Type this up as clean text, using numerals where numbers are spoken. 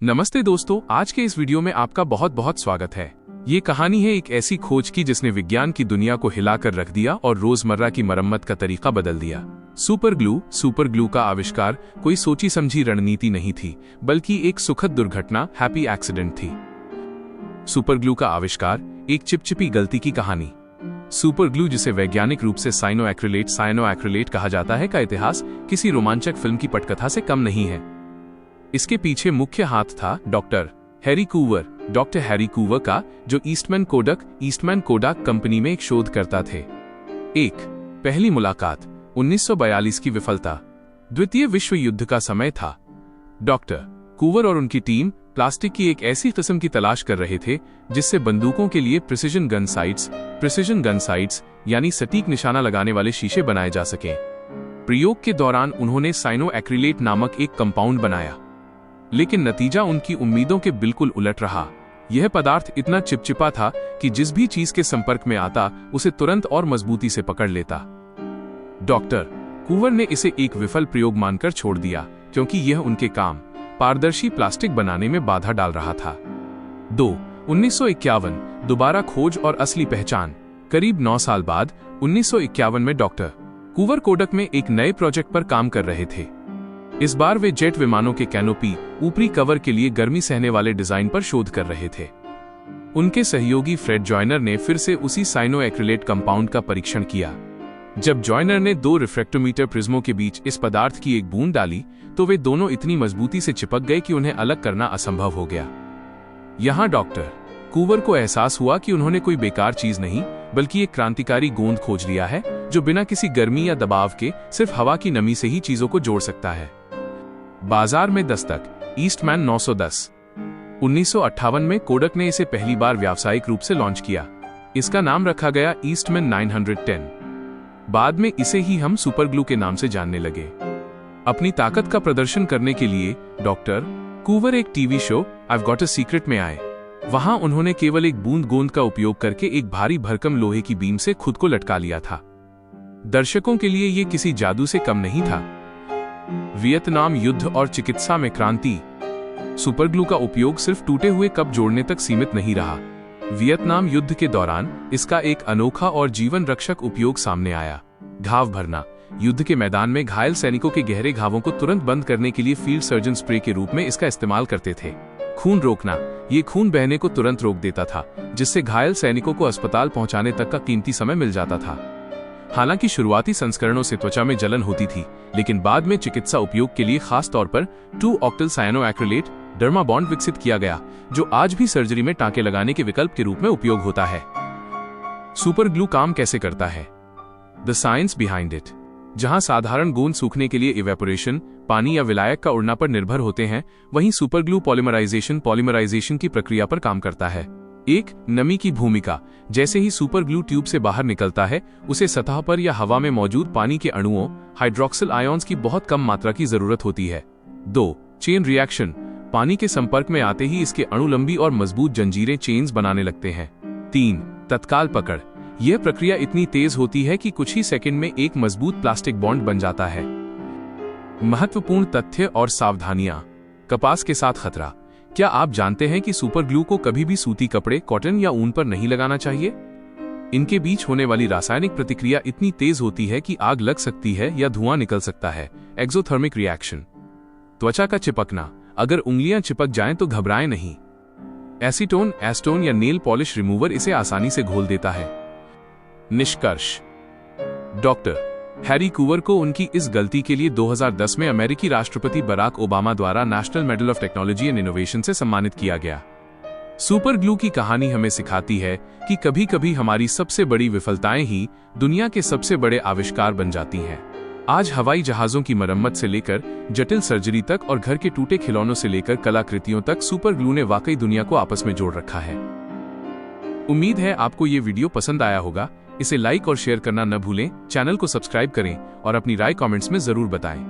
नमस्ते दोस्तों, आज के इस वीडियो में आपका बहुत बहुत स्वागत है। ये कहानी है एक ऐसी खोज की जिसने विज्ञान की दुनिया को हिलाकर रख दिया और रोजमर्रा की मरम्मत का तरीका बदल दिया। सुपर ग्लू का आविष्कार कोई सोची समझी रणनीति नहीं थी, बल्कि एक सुखद दुर्घटना, हैप्पी एक्सीडेंट थी। सुपर ग्लू का आविष्कार एक चिपचिपी गलती की कहानी। सुपर ग्लू, जिसे वैज्ञानिक रूप से साइनो कहा जाता है, का इतिहास किसी रोमांचक फिल्म की पटकथा से कम नहीं है। इसके पीछे मुख्य हाथ था डॉक्टर हैरी कूवर का, जो ईस्टमैन कोडाक कंपनी में एक शोधकर्ता थे। पहली मुलाकात 1942 की विफलता। द्वितीय विश्व युद्ध का समय था। डॉक्टर कूवर और उनकी टीम प्लास्टिक की एक ऐसी किस्म की तलाश कर रहे थे जिससे बंदूकों के लिए प्रिसिजन गन साइट्स यानी सटीक निशाना लगाने वाले शीशे बनाए जा सकें। प्रयोग के दौरान उन्होंने साइनोएक्रिलेट नामक एक कंपाउंड बनाया, लेकिन नतीजा उनकी उम्मीदों के बिल्कुल उलट रहा। यह पदार्थ इतना चिपचिपा था कि जिस भी चीज के संपर्क में आता उसे तुरंत और मजबूती से पकड़ लेता। डॉक्टर कूवर ने इसे एक विफल प्रयोग मानकर छोड़ दिया, क्योंकि यह उनके काम पारदर्शी प्लास्टिक बनाने में बाधा डाल रहा था। 1951 दोबारा खोज और असली पहचान। करीब 9 साल बाद 1951 में डॉक्टर कूवर कोडक में एक नए प्रोजेक्ट पर काम कर रहे थे। इस बार वे जेट विमानों के कैनोपी ऊपरी कवर के लिए गर्मी सहने वाले डिजाइन पर शोध कर रहे थे। उनके सहयोगी फ्रेड जॉयनर ने फिर से उसी साइनोएक्रिलेट कंपाउंड का परीक्षण किया। जब जॉयनर ने 2 रिफ्रैक्टोमीटर प्रिज्मों के बीच इस पदार्थ की एक बूंद डाली तो वे दोनों इतनी मजबूती से चिपक गए कि उन्हें अलग करना असंभव हो गया। यहां डॉक्टर कूवर को एहसास हुआ कि उन्होंने कोई बेकार चीज नहीं, बल्कि एक क्रांतिकारी गोंद खोज लिया है, जो बिना किसी गर्मी या दबाव के सिर्फ हवा की नमी से ही चीजों को जोड़ सकता है। बाजार में दस्तक। ईस्टमैन 910। 1958 में कोडक ने इसे पहली बार व्यावसायिक रूप से लॉन्च किया। इसका नाम रखा गया ईस्टमैन 910। बाद में इसे ही हम सुपर ग्लू के नाम से जानने लगे। अपनी ताकत का प्रदर्शन करने के लिए डॉक्टर कूवर एक TV show I've Got a Secret में आए। वहां उन्होंने केवल एक बूंद गोंद का उपयोग करके एक भारी भरकम लोहे की बीम से खुद को लटका लिया था। दर्शकों के लिए यह किसी जादू से कम नहीं था। वियतनाम युद्ध और चिकित्सा में क्रांति। सुपर ग्लू का उपयोग सिर्फ टूटे हुए कप जोड़ने तक सीमित नहीं रहा। वियतनाम युद्ध के दौरान इसका एक अनोखा और जीवन रक्षक उपयोग सामने आया। घाव भरना। युद्ध के मैदान में घायल सैनिकों के गहरे घावों को तुरंत बंद करने के लिए फील्ड सर्जन स्प्रे के रूप में इसका इस्तेमाल करते थे। खून रोकना। ये खून बहने को तुरंत रोक देता था, जिससे घायल सैनिकों को अस्पताल पहुंचाने तक का कीमती समय मिल जाता था। हालांकि शुरुआती संस्करणों से त्वचा में जलन होती थी, लेकिन बाद में चिकित्सा उपयोग के लिए खास तौर पर 2-ऑक्टल साइनोएक्रिलेट डर्माबॉन्ड विकसित किया गया, जो आज भी सर्जरी में टांके लगाने के विकल्प के रूप में उपयोग होता है। सुपर ग्लू काम कैसे करता है? The science behind it. जहां साधारण गोंद सूखने के लिए इवेपोरेशन, पानी या विलायक का उड़ना पर निर्भर होते हैं, वहीं सुपर ग्लू पॉलीमराइजेशन की प्रक्रिया पर काम करता है। नमी की भूमिका। जैसे ही सुपर ग्लू ट्यूब से बाहर निकलता है, उसे सतह पर या हवा में मौजूद पानी के अणुओं, हाइड्रोक्सिल आयन्स की बहुत कम मात्रा की जरूरत होती है। Chain reaction. पानी के संपर्क में आते ही इसके अणु लंबी और मजबूत जंजीरें चेन्स बनाने लगते हैं। तत्काल पकड़। यह प्रक्रिया इतनी तेज होती है कि कुछ ही सेकंड में एक मजबूत प्लास्टिक बॉन्ड बन जाता है। महत्वपूर्ण तथ्य और सावधानियां। कपास के साथ खतरा। क्या आप जानते हैं कि सुपर ग्लू को कभी भी सूती कपड़े, कॉटन या ऊन पर नहीं लगाना चाहिए? इनके बीच होने वाली रासायनिक प्रतिक्रिया इतनी तेज होती है कि आग लग सकती है या धुआं निकल सकता है। Exothermic reaction. त्वचा का चिपकना। अगर उंगलियां चिपक जाएं तो घबराएं नहीं। एसीटोन या नेल पॉलिश रिमूवर इसे आसानी से घोल देता है। निष्कर्ष। डॉक्टर हैरी कूवर को उनकी इस गलती के लिए 2010 में अमेरिकी राष्ट्रपति बराक ओबामा द्वारा national medal of technology and innovation से सम्मानित किया गया। सुपर ग्लू की कहानी हमें सिखाती है कि कभी कभी हमारी सबसे बड़ी विफलताएं ही दुनिया के सबसे बड़े आविष्कार बन जाती हैं। आज हवाई जहाजों की मरम्मत से लेकर जटिल सर्जरी तक और घर के टूटे खिलौनों से लेकर कलाकृतियों तक, सुपर ग्लू ने वाकई दुनिया को आपस में जोड़ रखा है। उम्मीद है आपको ये वीडियो पसंद आया होगा। इसे लाइक और शेयर करना न भूलें, चैनल को सब्सक्राइब करें और अपनी राय कमेंट्स में जरूर बताएं।